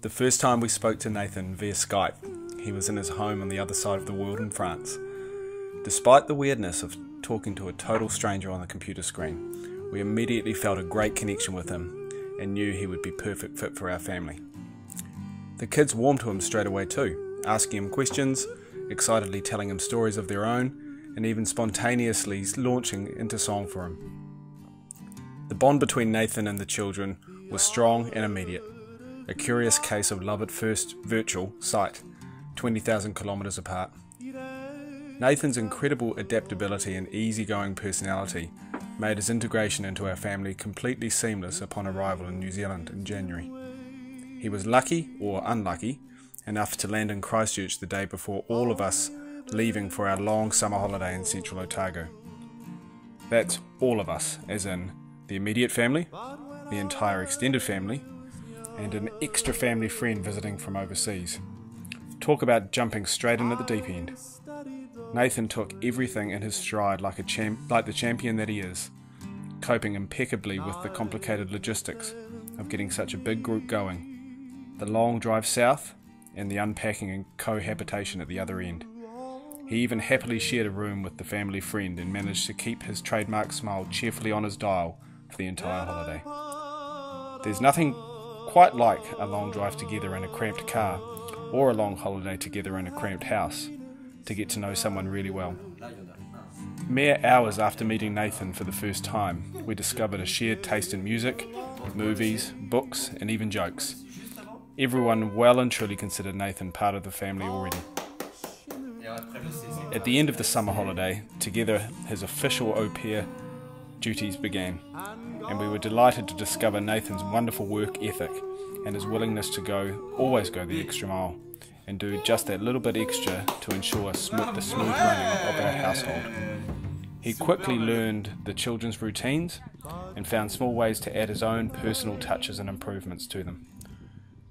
The first time we spoke to Nathan via Skype, he was in his home on the other side of the world in France. Despite the weirdness of talking to a total stranger on the computer screen, we immediately felt a great connection with him and knew he would be perfect fit for our family. The kids warmed to him straight away too, asking him questions, excitedly telling him stories of their own, and even spontaneously launching into song for him. The bond between Nathan and the children was strong and immediate, a curious case of love at first virtual sight, 20,000 kilometres apart. Nathan's incredible adaptability and easygoing personality made his integration into our family completely seamless upon arrival in New Zealand in January. He was lucky, or unlucky, enough to land in Christchurch the day before all of us leaving for our long summer holiday in central Otago. That's all of us, as in the immediate family, the entire extended family, and an extra family friend visiting from overseas. Talk about jumping straight in at the deep end. Nathan took everything in his stride like the champion that he is, coping impeccably with the complicated logistics of getting such a big group going, the long drive south, and the unpacking and cohabitation at the other end. He even happily shared a room with the family friend and managed to keep his trademark smile cheerfully on his dial for the entire holiday. There's nothing quite like a long drive together in a cramped car, or a long holiday together in a cramped house, to get to know someone really well. Mere hours after meeting Nathan for the first time, we discovered a shared taste in music, movies, books, and even jokes. Everyone well and truly considered Nathan part of the family already. At the end of the summer holiday, together his official au pair duties began, and we were delighted to discover Nathan's wonderful work ethic and his willingness to always go the extra mile, and do just that little bit extra to ensure the smooth running of our household. He quickly learned the children's routines and found small ways to add his own personal touches and improvements to them.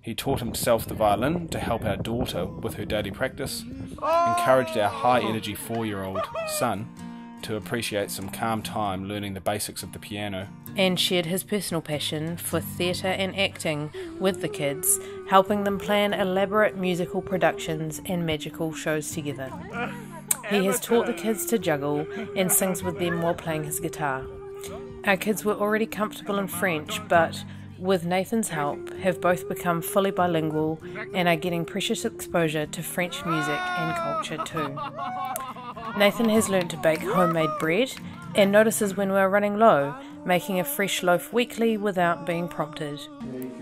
He taught himself the violin to help our daughter with her daily practice, encouraged our high-energy 4-year-old son to appreciate some calm time learning the basics of the piano, and shared his personal passion for theatre and acting with the kids, helping them plan elaborate musical productions and magical shows together. He has taught the kids to juggle and sings with them while playing his guitar. Our kids were already comfortable in French, but with Nathan's help have both become fully bilingual and are getting precious exposure to French music and culture too. Nathan has learnt to bake homemade bread and notices when we're running low, making a fresh loaf weekly without being prompted.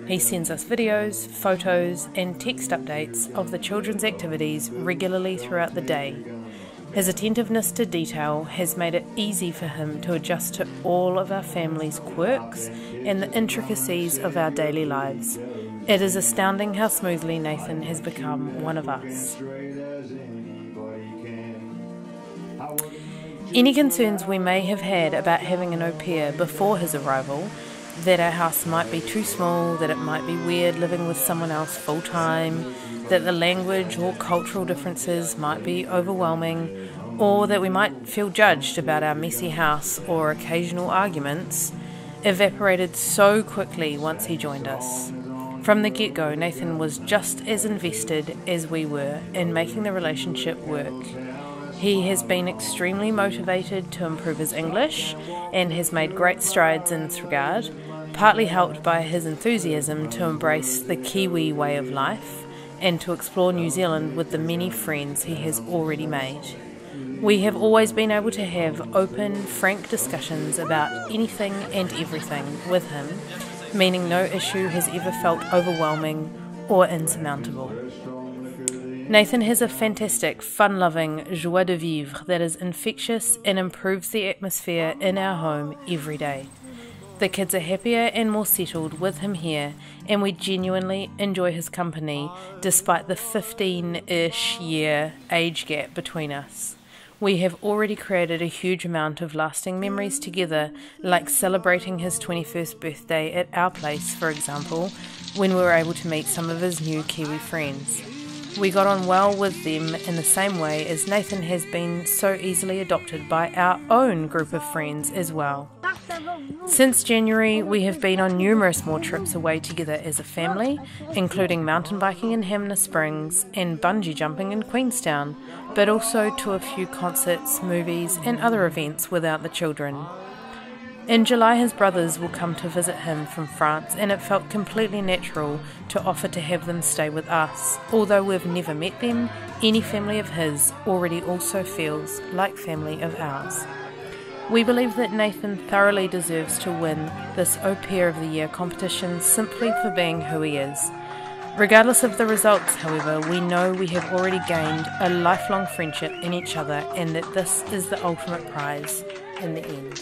He sends us videos, photos and text updates of the children's activities regularly throughout the day. His attentiveness to detail has made it easy for him to adjust to all of our family's quirks and the intricacies of our daily lives. It is astounding how smoothly Nathan has become one of us. Any concerns we may have had about having an au pair before his arrival, that our house might be too small, that it might be weird living with someone else full-time, that the language or cultural differences might be overwhelming, or that we might feel judged about our messy house or occasional arguments, evaporated so quickly once he joined us. From the get-go, Nathan was just as invested as we were in making the relationship work. He has been extremely motivated to improve his English and has made great strides in this regard, partly helped by his enthusiasm to embrace the Kiwi way of life and to explore New Zealand with the many friends he has already made. We have always been able to have open, frank discussions about anything and everything with him, meaning no issue has ever felt overwhelming or insurmountable. Nathan has a fantastic, fun-loving joie de vivre that is infectious and improves the atmosphere in our home every day. The kids are happier and more settled with him here, and we genuinely enjoy his company despite the 15-ish year age gap between us. We have already created a huge amount of lasting memories together, like celebrating his 21st birthday at our place, for example, when we were able to meet some of his new Kiwi friends. We got on well with them in the same way as Nathan has been so easily adopted by our own group of friends as well. Since January, we have been on numerous more trips away together as a family, including mountain biking in Hamner Springs and bungee jumping in Queenstown, but also to a few concerts, movies and other events without the children. In July, his brothers will come to visit him from France, and it felt completely natural to offer to have them stay with us. Although we've never met them, any family of his already also feels like family of ours. We believe that Nathan thoroughly deserves to win this Au Pair of the Year competition simply for being who he is. Regardless of the results, however, we know we have already gained a lifelong friendship in each other, and that this is the ultimate prize in the end.